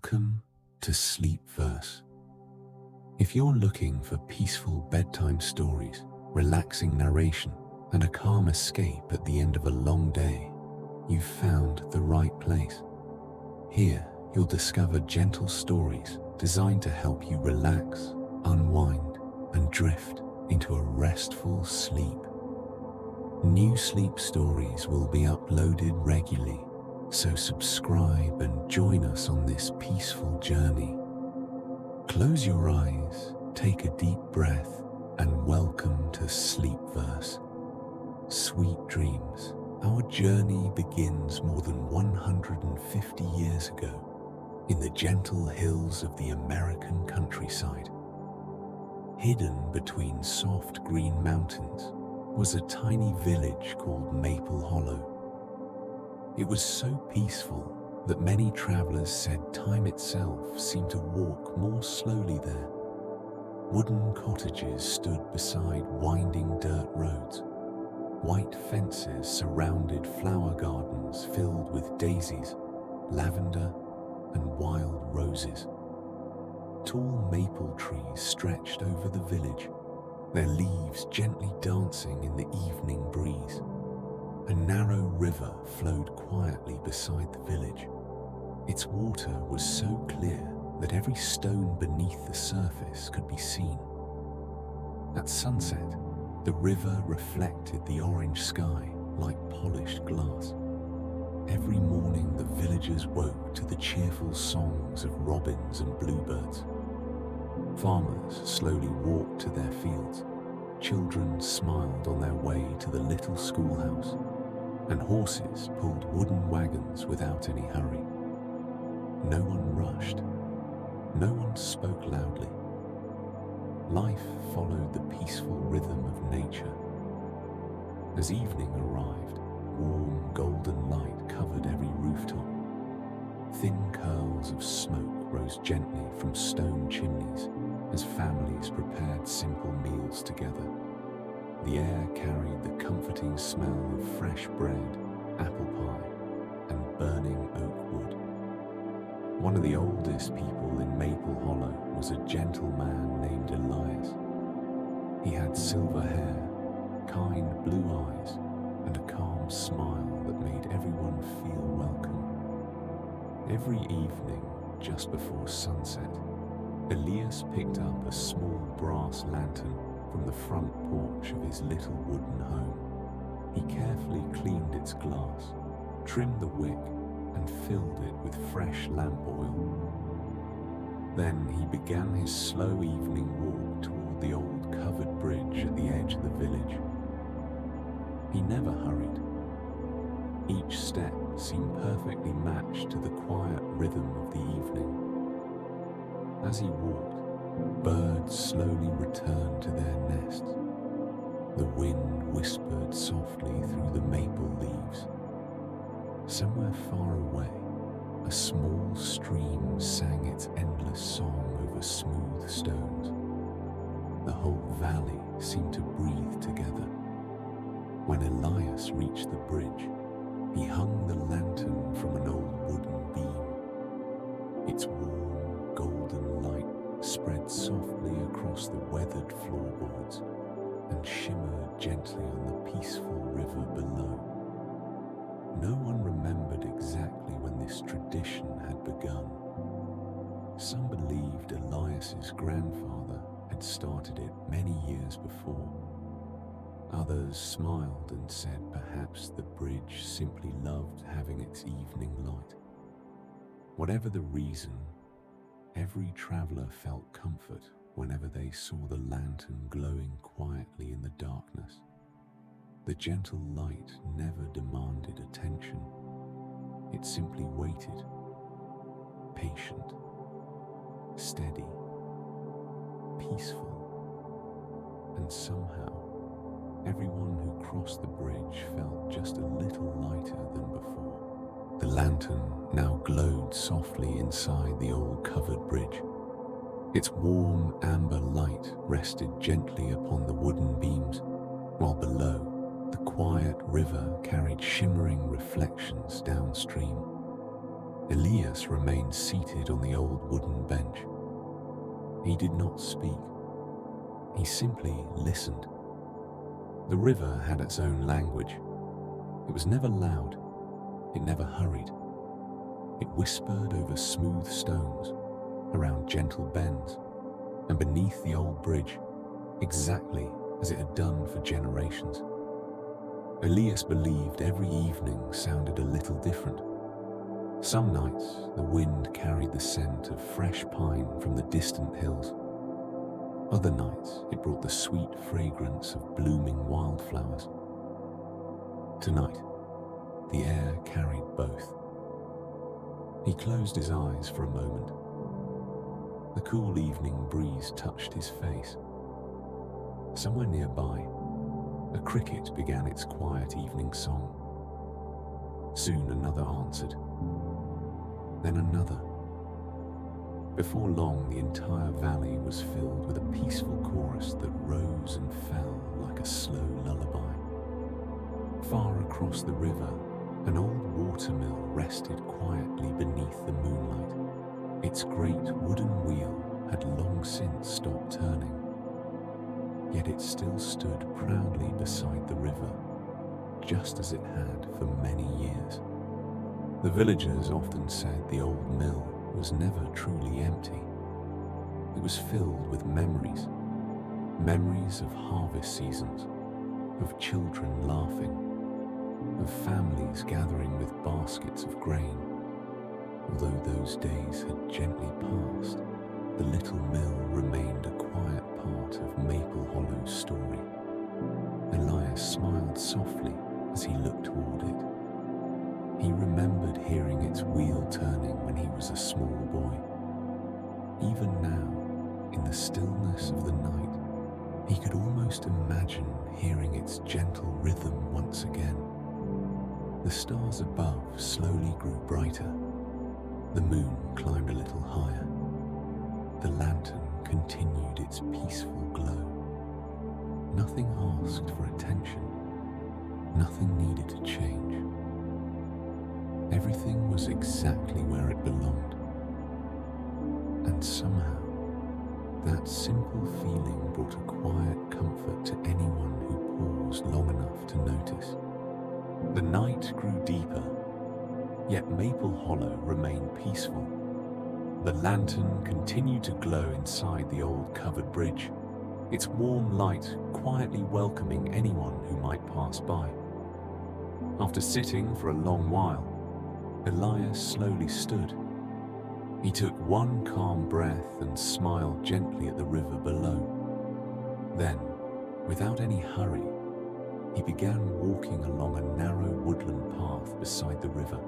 Welcome to SleepVerse. If you're looking for peaceful bedtime stories, relaxing narration, and a calm escape at the end of a long day, you've found the right place. Here, you'll discover gentle stories designed to help you relax, unwind, and drift into a restful sleep. New sleep stories will be uploaded regularly, so subscribe and join us on this peaceful journey. Close your eyes, take a deep breath, and welcome to SleepVerse. Sweet dreams. Our journey begins more than 150 years ago in the gentle hills of the American countryside. Hidden between soft green mountains was a tiny village called Maple Hollow. It was so peaceful that many travelers said time itself seemed to walk more slowly there. Wooden cottages stood beside winding dirt roads. White fences surrounded flower gardens filled with daisies, lavender, and wild roses. Tall maple trees stretched over the village, their leaves gently dancing in the evening breeze. A narrow river flowed quietly beside the village. Its water was so clear that every stone beneath the surface could be seen. At sunset, the river reflected the orange sky like polished glass. Every morning the villagers woke to the cheerful songs of robins and bluebirds. Farmers slowly walked to their fields. Children smiled on their way to the little schoolhouse, and horses pulled wooden wagons without any hurry. No one rushed. No one spoke loudly. Life followed the peaceful rhythm of nature. As evening arrived, warm golden light covered every rooftop. Thin curls of smoke rose gently from stone chimneys as families prepared simple meals together. The air carried the comforting smell of fresh bread, apple pie, and burning oak wood. One of the oldest people in Maple Hollow was a gentle man named Elias. He had silver hair, kind blue eyes, and a calm smile that made everyone feel welcome. Every evening, just before sunset, Elias picked up a small brass lantern from the front porch of his little wooden home. He carefully cleaned its glass, trimmed the wick, and filled it with fresh lamp oil. Then he began his slow evening walk toward the old covered bridge at the edge of the village. He never hurried. Each step seemed perfectly matched to the quiet rhythm of the evening. As he walked, birds slowly returned to their nests. The wind whispered softly through the maple leaves. Somewhere far away, a small stream sang its endless song over smooth stones. The whole valley seemed to breathe together. When Elias reached the bridge, he hung the lantern from an old wooden beam. Its warm, golden light spread softly across the weathered floorboards and shimmered gently on the peaceful river below. No one remembered exactly when this tradition had begun. Some believed Elias's grandfather had started it many years before. Others smiled and said perhaps the bridge simply loved having its evening light. Whatever the reason, every traveler felt comfort whenever they saw the lantern glowing quietly in the darkness. The gentle light never demanded attention. It simply waited, patient, steady, peaceful, and somehow everyone who crossed the bridge felt just a little lighter than before. The lantern now glowed softly inside the old covered bridge. Its warm amber light rested gently upon the wooden beams, while below, the quiet river carried shimmering reflections downstream. Elias remained seated on the old wooden bench. He did not speak. He simply listened. The river had its own language. It was never loud. It never hurried. It whispered over smooth stones, around gentle bends, and beneath the old bridge, exactly as it had done for generations. Elias believed every evening sounded a little different. Some nights, the wind carried the scent of fresh pine from the distant hills. Other nights, it brought the sweet fragrance of blooming wildflowers. Tonight, the air carried both. He closed his eyes for a moment. The cool evening breeze touched his face. Somewhere nearby, a cricket began its quiet evening song. Soon another answered, then another. Before long, the entire valley was filled with a peaceful chorus that rose and fell like a slow lullaby. Far across the river, an old watermill rested quietly beneath the moonlight. Its great wooden wheel had long since stopped turning, yet it still stood proudly beside the river, just as it had for many years. The villagers often said the old mill was never truly empty. It was filled with memories, memories of harvest seasons, of children laughing, of families gathering with baskets of grain. Although those days had gently passed, the little mill remained a quiet part of Maple Hollow's story. Elias smiled softly as he looked toward it. He remembered hearing its wheel turning when he was a small boy. Even now, in the stillness of the night, he could almost imagine hearing its gentle rhythm once again. The stars above slowly grew brighter. The moon climbed a little higher. The lantern continued its peaceful glow. Nothing asked for attention. Nothing needed to change. Everything was exactly where it belonged. And somehow, that simple feeling brought a quiet comfort to anyone who paused long enough to notice. The night grew deeper, yet Maple Hollow remained peaceful. The lantern continued to glow inside the old covered bridge, its warm light quietly welcoming anyone who might pass by. After sitting for a long while, Elias slowly stood. He took one calm breath and smiled gently at the river below. Then, without any hurry, he began walking along a narrow woodland path beside the river.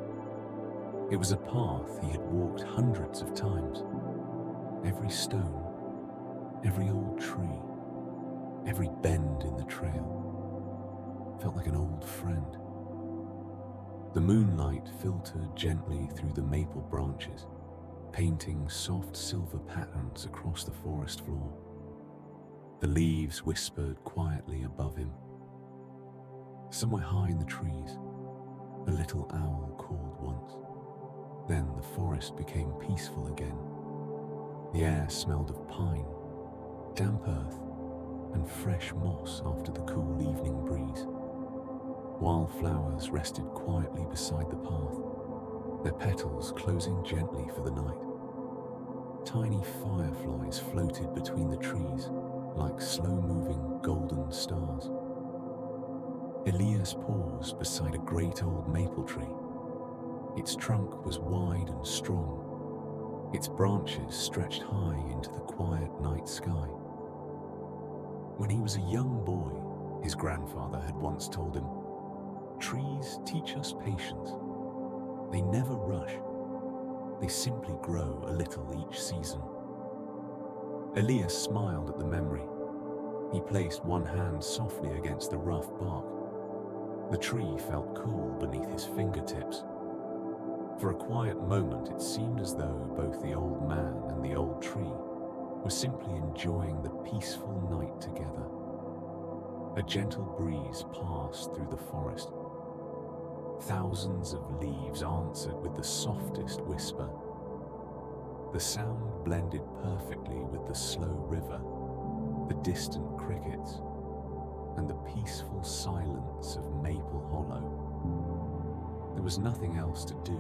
It was a path he had walked hundreds of times. Every stone, every old tree, every bend in the trail felt like an old friend. The moonlight filtered gently through the maple branches, painting soft silver patterns across the forest floor. The leaves whispered quietly above him. Somewhere high in the trees, a little owl called once. Then the forest became peaceful again. The air smelled of pine, damp earth, and fresh moss after the cool evening breeze. Wildflowers rested quietly beside the path, their petals closing gently for the night. Tiny fireflies floated between the trees like slow-moving golden stars. Elias paused beside a great old maple tree. Its trunk was wide and strong. Its branches stretched high into the quiet night sky. When he was a young boy, his grandfather had once told him, "Trees teach us patience. They never rush. They simply grow a little each season." Elias smiled at the memory. He placed one hand softly against the rough bark. The tree felt cool beneath his fingertips. For a quiet moment, it seemed as though both the old man and the old tree were simply enjoying the peaceful night together. A gentle breeze passed through the forest. Thousands of leaves answered with the softest whisper. The sound blended perfectly with the slow river, the distant crickets, and the peaceful silence of Maple Hollow. There was nothing else to do,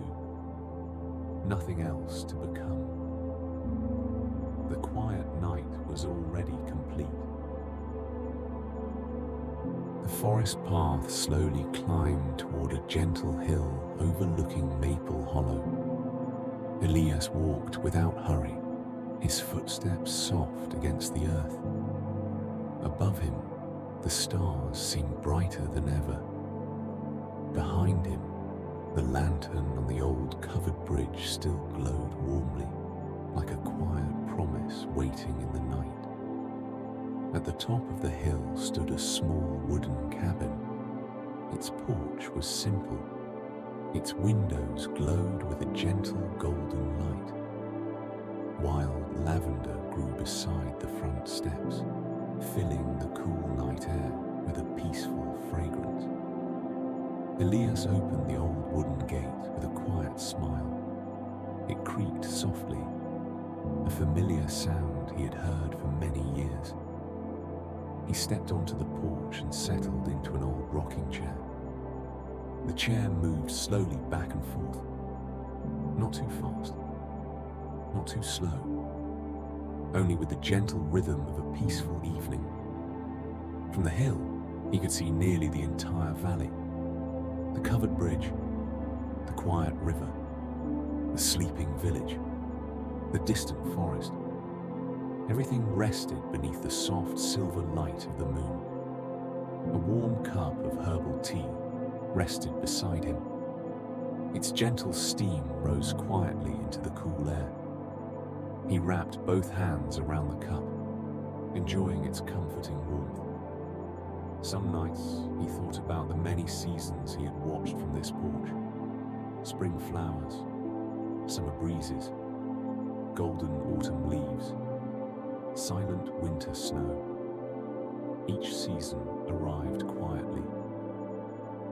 nothing else to become. The quiet night was already complete. The forest path slowly climbed toward a gentle hill overlooking Maple Hollow. Elias walked without hurry, his footsteps soft against the earth. Above him, the stars seemed brighter than ever. Behind him, the lantern on the old covered bridge still glowed warmly, like a quiet promise waiting in the night. At the top of the hill stood a small wooden cabin. Its porch was simple. Its windows glowed with a gentle golden light. Wild lavender grew beside the front steps, filling the cool night air with a peaceful fragrance. Elias opened the old wooden gate with a quiet smile. It creaked softly, a familiar sound he had heard for many years. He stepped onto the porch and settled into an old rocking chair. The chair moved slowly back and forth, not too fast, not too slow, only with the gentle rhythm of a peaceful evening. From the hill, he could see nearly the entire valley, the covered bridge, the quiet river, the sleeping village, the distant forest. Everything rested beneath the soft silver light of the moon. A warm cup of herbal tea rested beside him. Its gentle steam rose quietly into the cool air. He wrapped both hands around the cup, enjoying its comforting warmth. Some nights he thought about the many seasons he had watched from this porch. Spring flowers, summer breezes, golden autumn leaves, silent winter snow. Each season arrived quietly.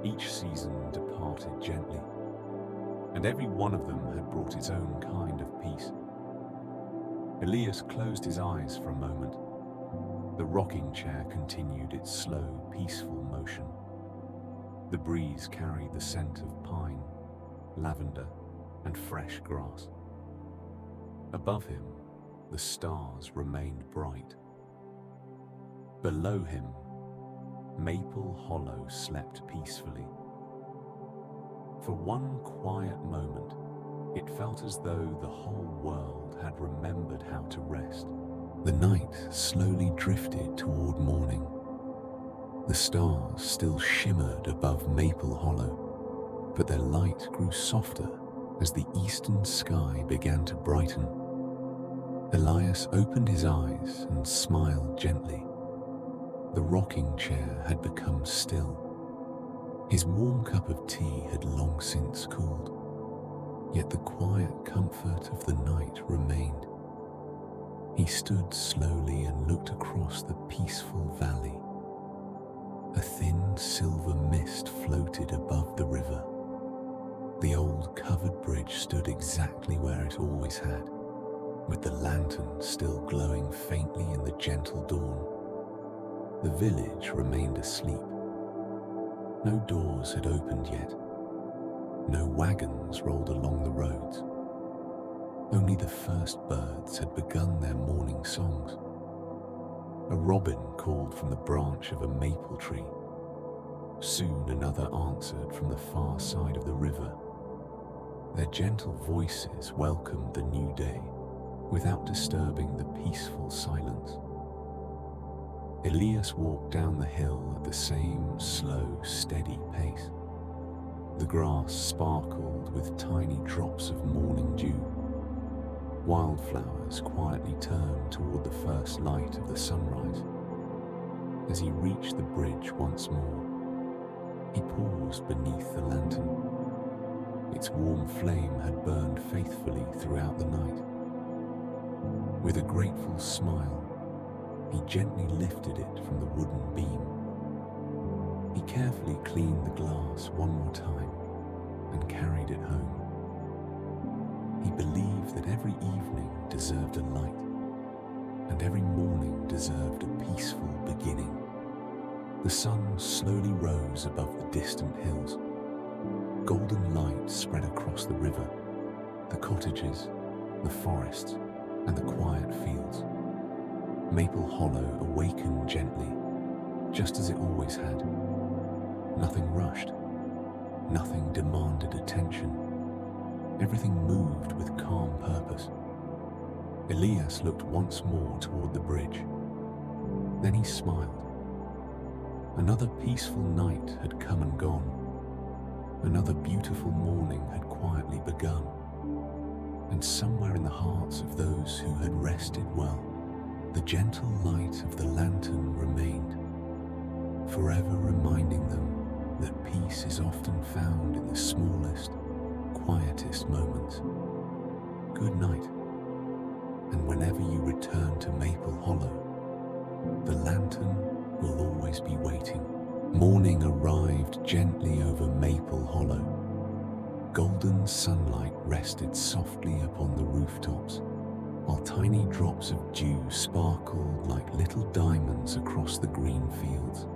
Each season departed gently, and every one of them had brought its own kind of peace. Elias closed his eyes for a moment. The rocking chair continued its slow, peaceful motion. The breeze carried the scent of pine, lavender, and fresh grass. Above him, the stars remained bright. Below him, Maple Hollow slept peacefully. For one quiet moment, it felt as though the whole world had remembered how to rest. The night slowly drifted toward morning. The stars still shimmered above Maple Hollow, but their light grew softer as the eastern sky began to brighten. Elias opened his eyes and smiled gently. The rocking chair had become still. His warm cup of tea had long since cooled, yet the quiet comfort of the night remained. He stood slowly and looked across the peaceful valley. A thin silver mist floated above the river. The old covered bridge stood exactly where it always had, with the lantern still glowing faintly in the gentle dawn. The village remained asleep. No doors had opened yet. No wagons rolled along the roads. Only the first birds had begun their morning songs. A robin called from the branch of a maple tree. Soon another answered from the far side of the river. Their gentle voices welcomed the new day without disturbing the peaceful silence. Elias walked down the hill at the same slow, steady pace. The grass sparkled with tiny drops of morning dew. Wildflowers quietly turned toward the first light of the sunrise. As he reached the bridge once more, he paused beneath the lantern. Its warm flame had burned faithfully throughout the night. With a grateful smile, he gently lifted it from the wooden beam. He carefully cleaned the glass one more time, and carried it home. He believed that every evening deserved a light, and every morning deserved a peaceful beginning. The sun slowly rose above the distant hills. Golden light spread across the river, the cottages, the forests, and the quiet fields. Maple Hollow awakened gently, just as it always had. Nothing rushed. Nothing demanded attention. Everything moved with calm purpose. Elias looked once more toward the bridge. Then he smiled. Another peaceful night had come and gone. Another beautiful morning had quietly begun. And somewhere in the hearts of those who had rested well, the gentle light of the lantern remained, forever reminding them that peace is often found in the smallest, quietest moments. Good night, and whenever you return to Maple Hollow, the lantern will always be waiting. Morning arrived gently over Maple Hollow. Golden sunlight rested softly upon the rooftops, while tiny drops of dew sparkled like little diamonds across the green fields.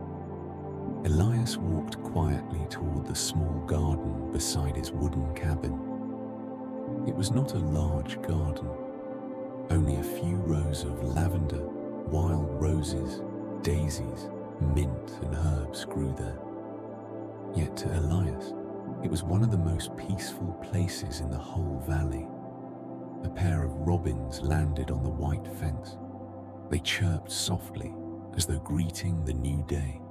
Elias walked quietly toward the small garden beside his wooden cabin. It was not a large garden. Only a few rows of lavender, wild roses, daisies, mint and herbs grew there. Yet to Elias, it was one of the most peaceful places in the whole valley. A pair of robins landed on the white fence. They chirped softly as though greeting the new day.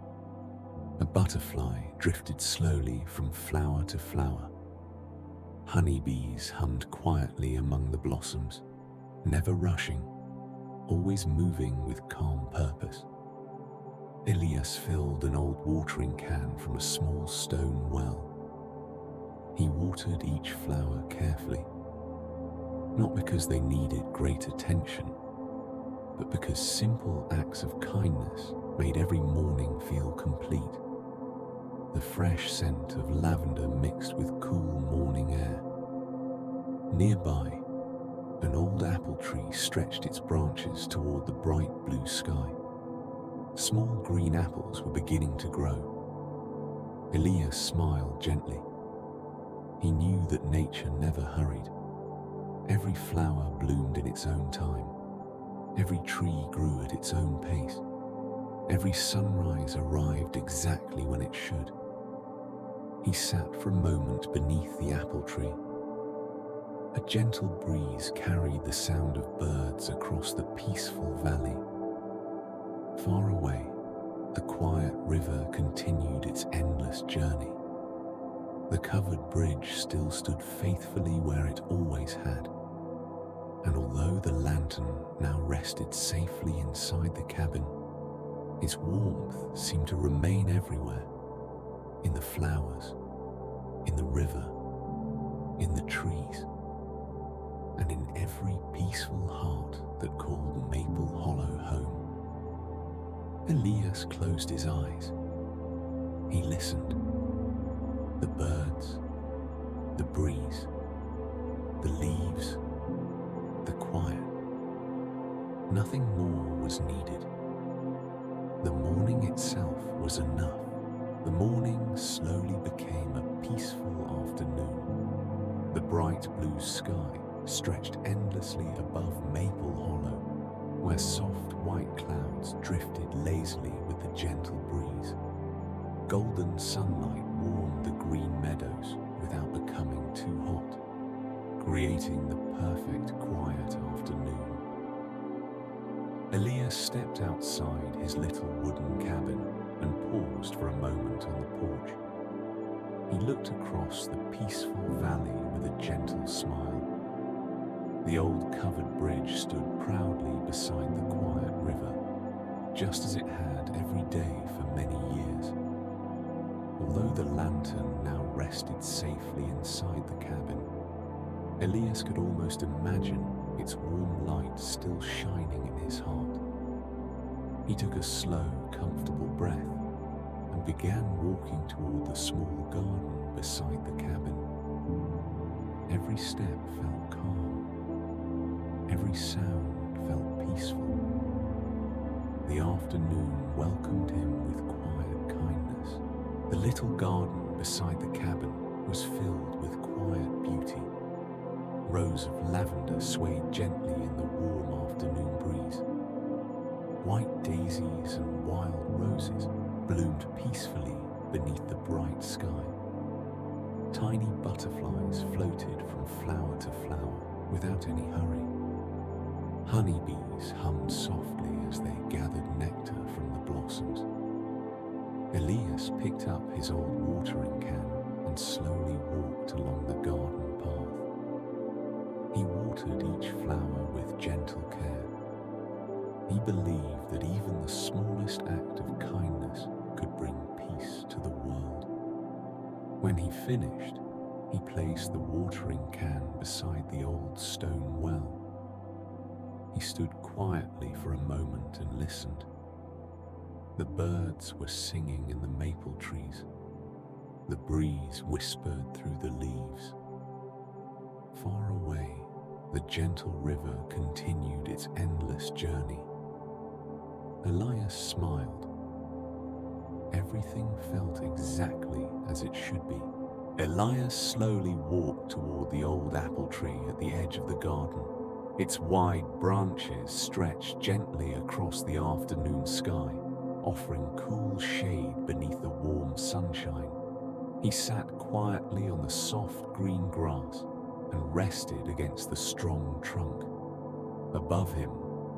A butterfly drifted slowly from flower to flower. Honeybees hummed quietly among the blossoms, never rushing, always moving with calm purpose. Elias filled an old watering can from a small stone well. He watered each flower carefully, not because they needed great attention, but because simple acts of kindness made every morning feel complete. The fresh scent of lavender mixed with cool morning air. Nearby, an old apple tree stretched its branches toward the bright blue sky. Small green apples were beginning to grow. Elias smiled gently. He knew that nature never hurried. Every flower bloomed in its own time. Every tree grew at its own pace. Every sunrise arrived exactly when it should. He sat for a moment beneath the apple tree. A gentle breeze carried the sound of birds across the peaceful valley. Far away, the quiet river continued its endless journey. The covered bridge still stood faithfully where it always had. And although the lantern now rested safely inside the cabin, its warmth seemed to remain everywhere. In the flowers, in the river, in the trees, and in every peaceful heart that called Maple Hollow home. Elias closed his eyes. He listened. The birds, the breeze, the leaves, the quiet. Nothing more was needed. The morning itself was enough. The morning slowly became a peaceful afternoon. The bright blue sky stretched endlessly above Maple Hollow, where soft white clouds drifted lazily with the gentle breeze. Golden sunlight warmed the green meadows without becoming too hot, creating the perfect quiet afternoon. Elias stepped outside his little wooden cabin and paused for a moment on the porch. He looked across the peaceful valley with a gentle smile. The old covered bridge stood proudly beside the quiet river, just as it had every day for many years. Although the lantern now rested safely inside the cabin, Elias could almost imagine its warm light still shining in his heart. He took a slow, comfortable breath and began walking toward the small garden beside the cabin. Every step felt calm. Every sound felt peaceful. The afternoon welcomed him with quiet kindness. The little garden beside the cabin was filled with quiet beauty. Rows of lavender swayed gently in the warm afternoon breeze. White daisies and wild roses bloomed peacefully beneath the bright sky. Tiny butterflies floated from flower to flower without any hurry. Honeybees hummed softly as they gathered nectar from the blossoms. Elias picked up his old watering can and slowly walked along the garden path. He watered each flower with gentle care. He believed that even the smallest act of kindness could bring peace to the world. When he finished, he placed the watering can beside the old stone well. He stood quietly for a moment and listened. The birds were singing in the maple trees. The breeze whispered through the leaves. Far away, the gentle river continued its endless journey. Elias smiled. Everything felt exactly as it should be. Elias slowly walked toward the old apple tree at the edge of the garden. Its wide branches stretched gently across the afternoon sky, offering cool shade beneath the warm sunshine. He sat quietly on the soft green grass and rested against the strong trunk. Above him,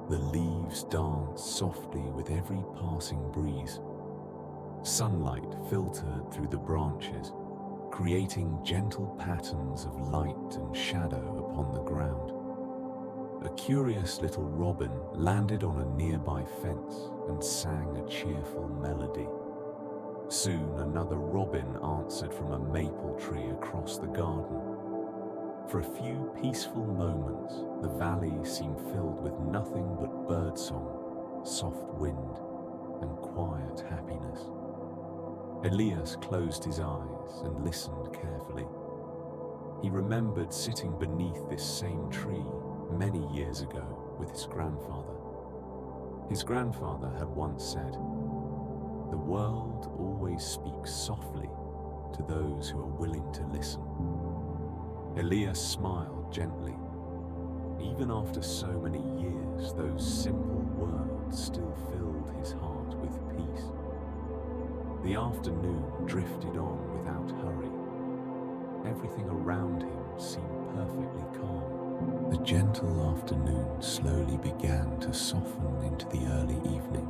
the leaves danced softly with every passing breeze. Sunlight filtered through the branches, creating gentle patterns of light and shadow upon the ground. A curious little robin landed on a nearby fence and sang a cheerful melody. Soon another robin answered from a maple tree across the garden. For a few peaceful moments, the valley seemed filled with nothing but birdsong, soft wind, and quiet happiness. Elias closed his eyes and listened carefully. He remembered sitting beneath this same tree many years ago with his grandfather. His grandfather had once said, "The world always speaks softly to those who are willing to listen." Elias smiled gently. Even after so many years, those simple words still filled his heart with peace. The afternoon drifted on without hurry. Everything around him seemed perfectly calm. The gentle afternoon slowly began to soften into the early evening.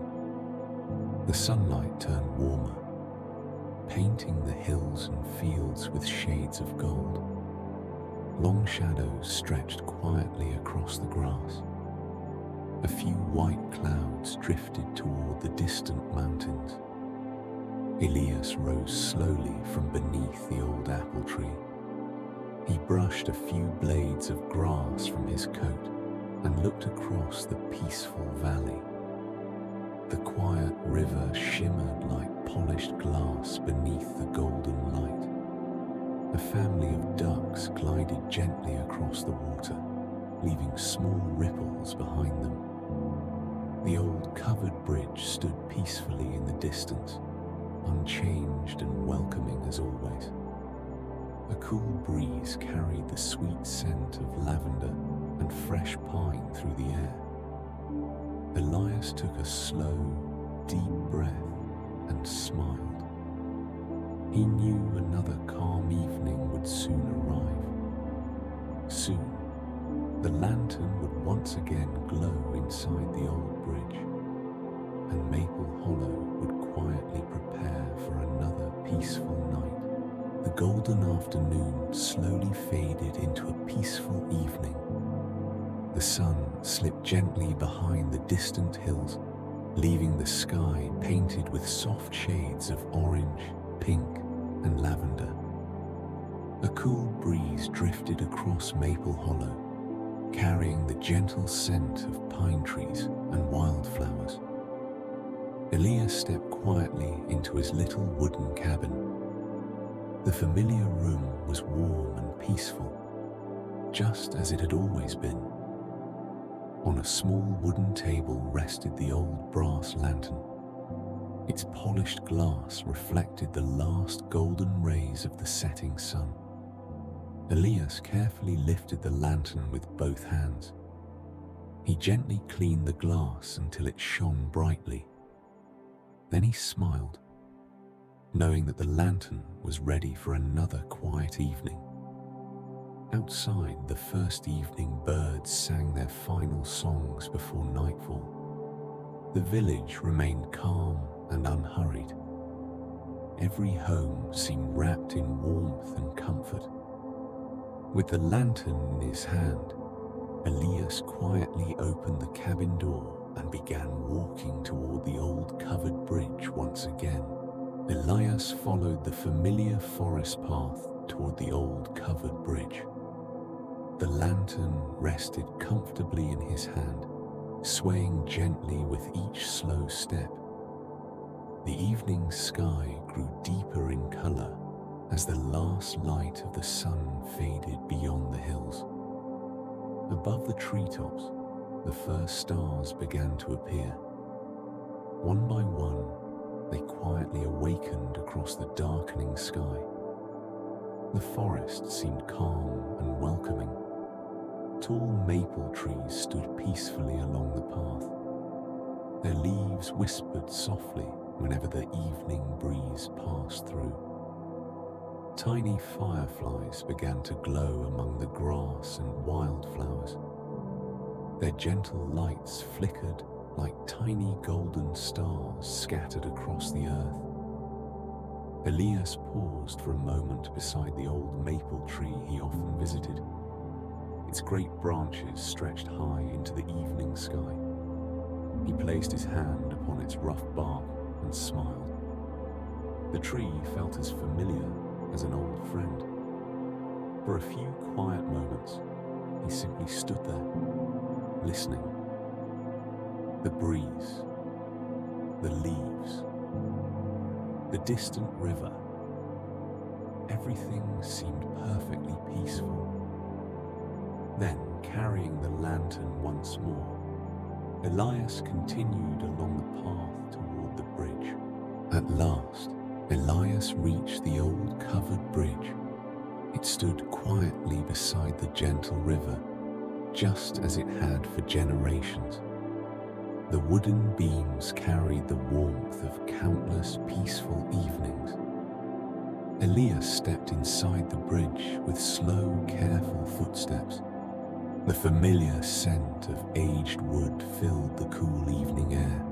The sunlight turned warmer, painting the hills and fields with shades of gold. Long shadows stretched quietly across the grass. A few white clouds drifted toward the distant mountains. Elias rose slowly from beneath the old apple tree. He brushed a few blades of grass from his coat and looked across the peaceful valley. The quiet river shimmered like polished glass beneath the golden light. A family of ducks glided gently across the water, leaving small ripples behind them. The old covered bridge stood peacefully in the distance, unchanged and welcoming as always. A cool breeze carried the sweet scent of lavender and fresh pine through the air. Elias took a slow, deep breath and smiled. He knew another calm evening would soon arrive. Soon, the lantern would once again glow inside the old bridge, and Maple Hollow would quietly prepare for another peaceful night. The golden afternoon slowly faded into a peaceful evening. The sun slipped gently behind the distant hills, leaving the sky painted with soft shades of orange, pink, and lavender. A cool breeze drifted across Maple Hollow, carrying the gentle scent of pine trees and wildflowers. Elias stepped quietly into his little wooden cabin. The familiar room was warm and peaceful, just as it had always been. On a small wooden table rested the old brass lantern. Its polished glass reflected the last golden rays of the setting sun. Elias carefully lifted the lantern with both hands. He gently cleaned the glass until it shone brightly. Then he smiled, knowing that the lantern was ready for another quiet evening. Outside, the first evening birds sang their final songs before nightfall. The village remained calm and unhurried. Every home seemed wrapped in warmth and comfort. With the lantern in his hand, Elias quietly opened the cabin door and began walking toward the old covered bridge once again. Elias followed the familiar forest path toward the old covered bridge. The lantern rested comfortably in his hand, swaying gently with each slow step. The evening sky grew deeper in color as the last light of the sun faded beyond the hills. Above the treetops, the first stars began to appear. One by one, they quietly awakened across the darkening sky. The forest seemed calm and welcoming. Tall maple trees stood peacefully along the path. Their leaves whispered softly whenever the evening breeze passed through. Tiny fireflies began to glow among the grass and wildflowers. Their gentle lights flickered like tiny golden stars scattered across the earth. Elias paused for a moment beside the old maple tree he often visited. Its great branches stretched high into the evening sky. He placed his hand upon its rough bark and smiled. The tree felt as familiar as an old friend. For a few quiet moments, he simply stood there, listening. The breeze, the leaves, the distant river, everything seemed perfectly peaceful. Then, carrying the lantern once more, Elias continued along the path toward the bridge. At last, Elias reached the old covered bridge. It stood quietly beside the gentle river, just as it had for generations. The wooden beams carried the warmth of countless peaceful evenings. Elias stepped inside the bridge with slow, careful footsteps. The familiar scent of aged wood filled the cool evening air.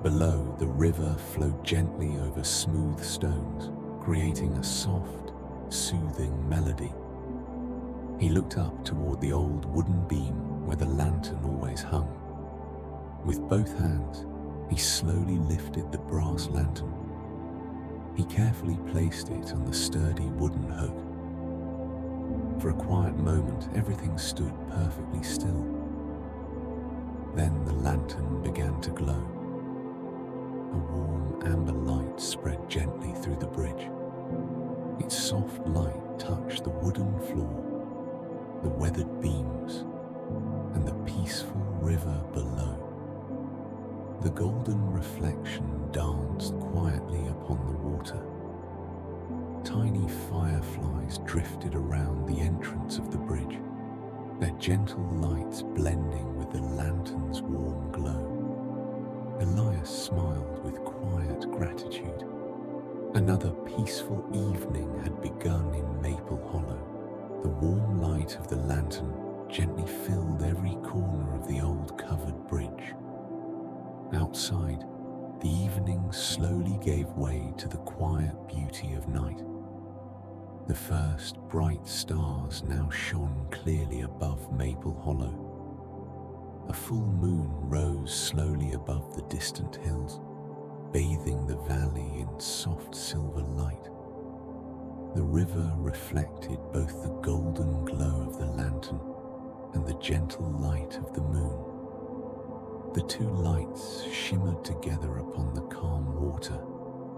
Below, the river flowed gently over smooth stones, creating a soft, soothing melody. He looked up toward the old wooden beam where the lantern always hung. With both hands, he slowly lifted the brass lantern. He carefully placed it on the sturdy wooden hook. For a quiet moment, everything stood perfectly still. Then the lantern began to glow. A warm amber light spread gently through the bridge. Its soft light touched the wooden floor, the weathered beams, and the peaceful river below. The golden reflection danced quietly upon the water. Tiny fireflies drifted around the entrance of the bridge, their gentle lights blending with the lantern's warm glow. Elias smiled with quiet gratitude. Another peaceful evening had begun in Maple Hollow. The warm light of the lantern gently filled every corner of the old covered bridge. Outside, the evening slowly gave way to the quiet beauty of night. The first bright stars now shone clearly above Maple Hollow. A full moon rose slowly above the distant hills, bathing the valley in soft silver light. The river reflected both the golden glow of the lantern and the gentle light of the moon. The two lights shimmered together upon the calm water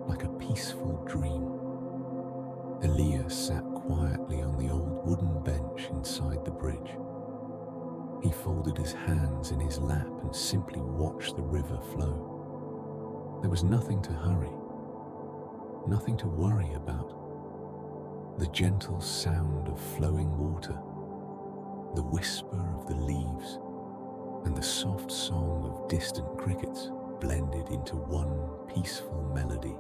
like a peaceful dream. Elias sat quietly on the old wooden bench inside the bridge. He folded his hands in his lap and simply watched the river flow. There was nothing to hurry, nothing to worry about. The gentle sound of flowing water, the whisper of the leaves, and the soft song of distant crickets blended into one peaceful melody.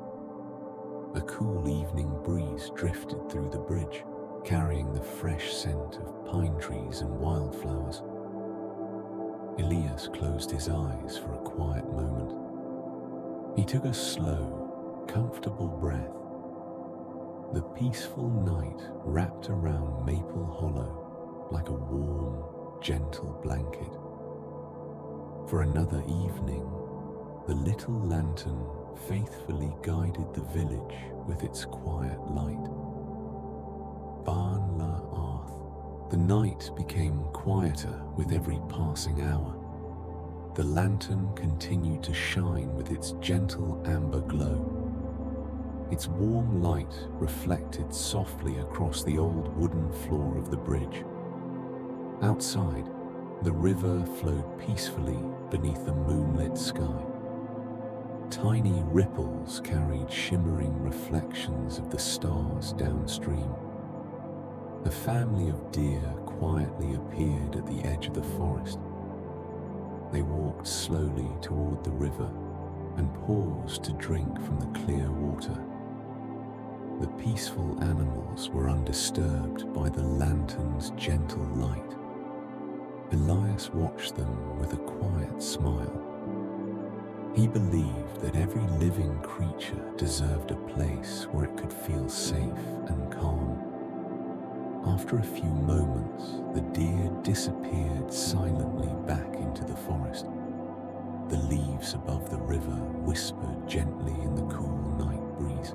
A cool evening breeze drifted through the bridge, carrying the fresh scent of pine trees and wildflowers. Elias closed his eyes for a quiet moment. He took a slow, comfortable breath. The peaceful night wrapped around Maple Hollow like a warm, gentle blanket. For another evening, the little lantern faithfully guided the village with its quiet light. Barn la Arth. The night became quieter with every passing hour. The lantern continued to shine with its gentle amber glow. Its warm light reflected softly across the old wooden floor of the bridge. Outside, the river flowed peacefully beneath the moonlit sky. Tiny ripples carried shimmering reflections of the stars downstream. A family of deer quietly appeared at the edge of the forest. They walked slowly toward the river and paused to drink from the clear water. The peaceful animals were undisturbed by the lantern's gentle light. Elias watched them with a quiet smile. He believed that every living creature deserved a place where it could feel safe and calm. After a few moments, the deer disappeared silently back into the forest. The leaves above the river whispered gently in the cool night breeze.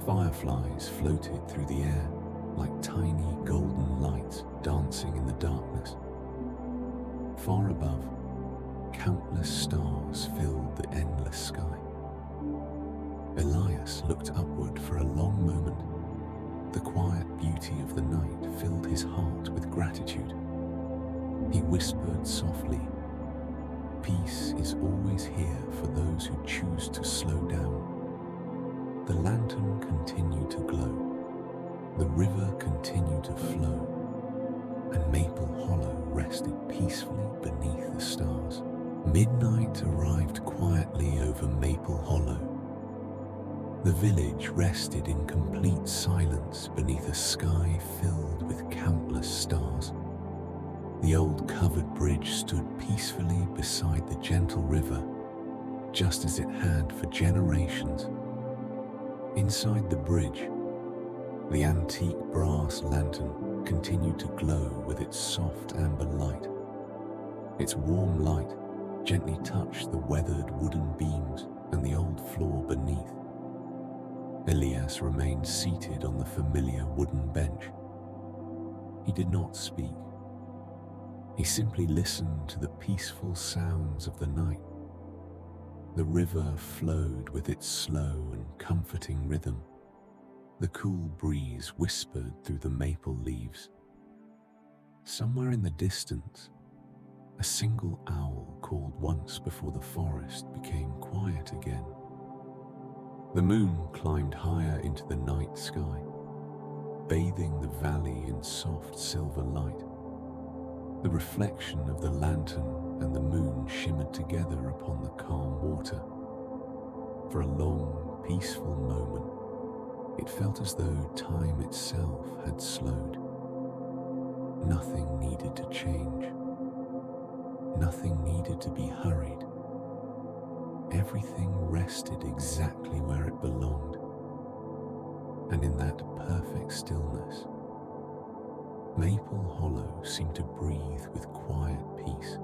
Fireflies floated through the air like tiny golden lights dancing in the darkness. Far above, countless stars filled the endless sky. Elias looked upward for a long moment. The quiet beauty of the night filled his heart with gratitude. He whispered softly, "Peace is always here for those who choose to slow down." The lantern continued to glow. The river continued to flow, and Maple Hollow rested peacefully beneath the stars. Midnight arrived quietly over Maple Hollow. The village rested in complete silence beneath a sky filled with countless stars. The old covered bridge stood peacefully beside the gentle river, just as it had for generations. Inside the bridge, the antique brass lantern continued to glow with its soft amber light. Its warm light gently touched the weathered wooden beams and the old floor beneath. Elias remained seated on the familiar wooden bench. He did not speak. He simply listened to the peaceful sounds of the night. The river flowed with its slow and comforting rhythm. The cool breeze whispered through the maple leaves. Somewhere in the distance, a single owl called once before the forest became quiet again. The moon climbed higher into the night sky, bathing the valley in soft silver light. The reflection of the lantern and the moon shimmered together upon the calm water. For a long, peaceful moment, it felt as though time itself had slowed. Nothing needed to change. Nothing needed to be hurried. Everything rested exactly where it belonged. And in that perfect stillness, Maple Hollow seemed to breathe with quiet peace.